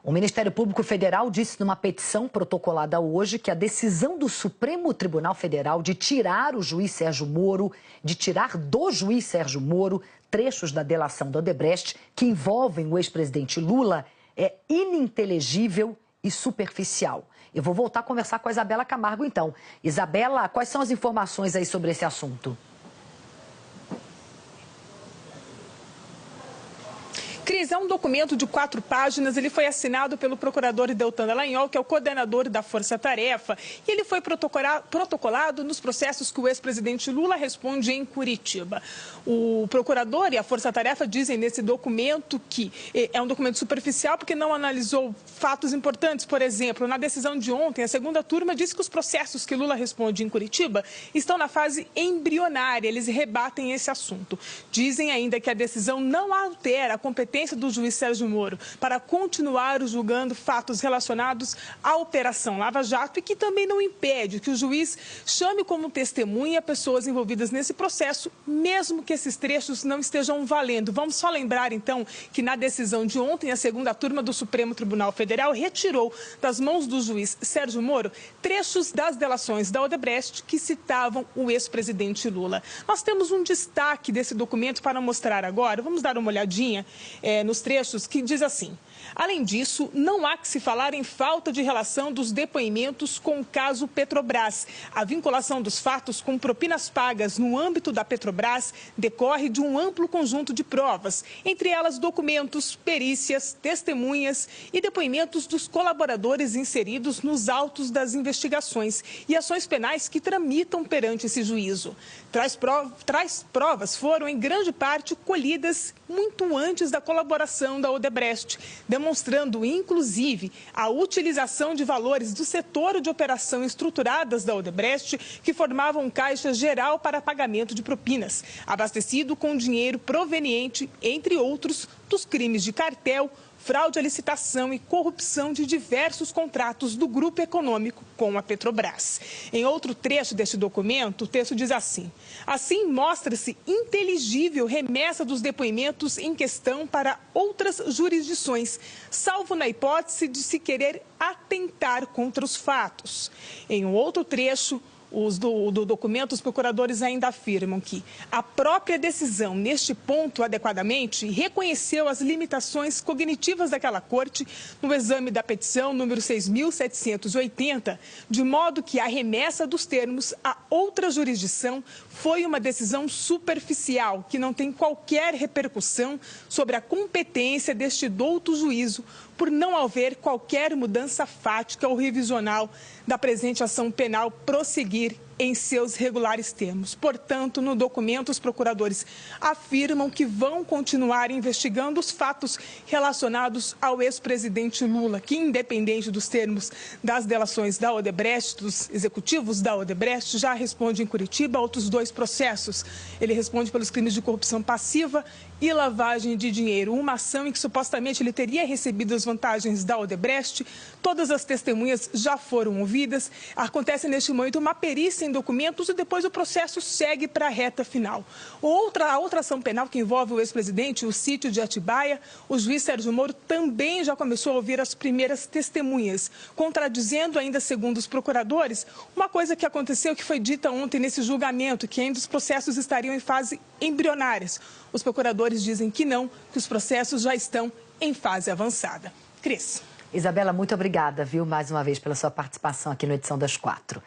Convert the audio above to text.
O Ministério Público Federal disse numa petição protocolada hoje que a decisão do Supremo Tribunal Federal de tirar o juiz Sérgio Moro, trechos da delação da Odebrecht que envolvem o ex-presidente Lula, é ininteligível e superficial. Eu vou voltar a conversar com a Isabela Camargo, então. Isabela, quais são as informações aí sobre esse assunto? Cris, é um documento de 4 páginas, ele foi assinado pelo procurador Deltan Dallagnol, que é o coordenador da Força Tarefa, e ele foi protocolado nos processos que o ex-presidente Lula responde em Curitiba. O procurador e a Força Tarefa dizem nesse documento que é um documento superficial porque não analisou fatos importantes. Por exemplo, na decisão de ontem, a segunda turma disse que os processos que Lula responde em Curitiba estão na fase embrionária, eles rebatem esse assunto. Dizem ainda que a decisão não altera a competência do juiz Sérgio Moro para continuar julgando fatos relacionados à Operação Lava Jato e que também não impede que o juiz chame como testemunha pessoas envolvidas nesse processo, mesmo que esses trechos não estejam valendo. Vamos só lembrar, então, que na decisão de ontem, a segunda turma do Supremo Tribunal Federal retirou das mãos do juiz Sérgio Moro trechos das delações da Odebrecht que citavam o ex-presidente Lula. Nós temos um destaque desse documento para mostrar agora. Vamos dar uma olhadinha nos trechos que diz assim: além disso, não há que se falar em falta de relação dos depoimentos com o caso Petrobras. A vinculação dos fatos com propinas pagas no âmbito da Petrobras decorre de um amplo conjunto de provas, entre elas documentos, perícias, testemunhas e depoimentos dos colaboradores inseridos nos autos das investigações e ações penais que tramitam perante esse juízo. Tais provas foram, em grande parte, colhidas muito antes da colaboração da Odebrecht, demonstrando, inclusive, a utilização de valores do setor de operação estruturadas da Odebrecht, que formavam um caixa geral para pagamento de propinas, abastecido com dinheiro proveniente, entre outros, dos crimes de cartel, fraude à licitação e corrupção de diversos contratos do grupo econômico com a Petrobras. Em outro trecho deste documento, o texto diz assim: assim mostra-se inteligível remessa dos depoimentos em questão para outras jurisdições, salvo na hipótese de se querer atentar contra os fatos. Em um outro trecho, do documento, os procuradores ainda afirmam que a própria decisão, neste ponto adequadamente, reconheceu as limitações cognitivas daquela corte no exame da petição número 6.780, de modo que a remessa dos termos a outra jurisdição foi uma decisão superficial, que não tem qualquer repercussão sobre a competência deste douto juízo, por não haver qualquer mudança fática ou revisional da presente ação penal prosseguir em seus regulares termos. Portanto, no documento, os procuradores afirmam que vão continuar investigando os fatos relacionados ao ex-presidente Lula, que, independente dos termos das delações da Odebrecht, dos executivos da Odebrecht, já responde em Curitiba a outros 2 processos. Ele responde pelos crimes de corrupção passiva e lavagem de dinheiro, uma ação em que supostamente ele teria recebido as vantagens da Odebrecht. Todas as testemunhas já foram ouvidas. Acontece neste momento uma perícia em documentos e depois o processo segue para a reta final. A outra ação penal que envolve o ex-presidente, o sítio de Atibaia, o juiz Sérgio Moro também já começou a ouvir as primeiras testemunhas, contradizendo ainda, segundo os procuradores, uma coisa que aconteceu, que foi dita ontem nesse julgamento, que ainda os processos estariam em fase embrionárias. Os procuradores dizem que não, que os processos já estão em fase avançada. Cris. Isabela, muito obrigada, viu, mais uma vez pela sua participação aqui no Edição das 4.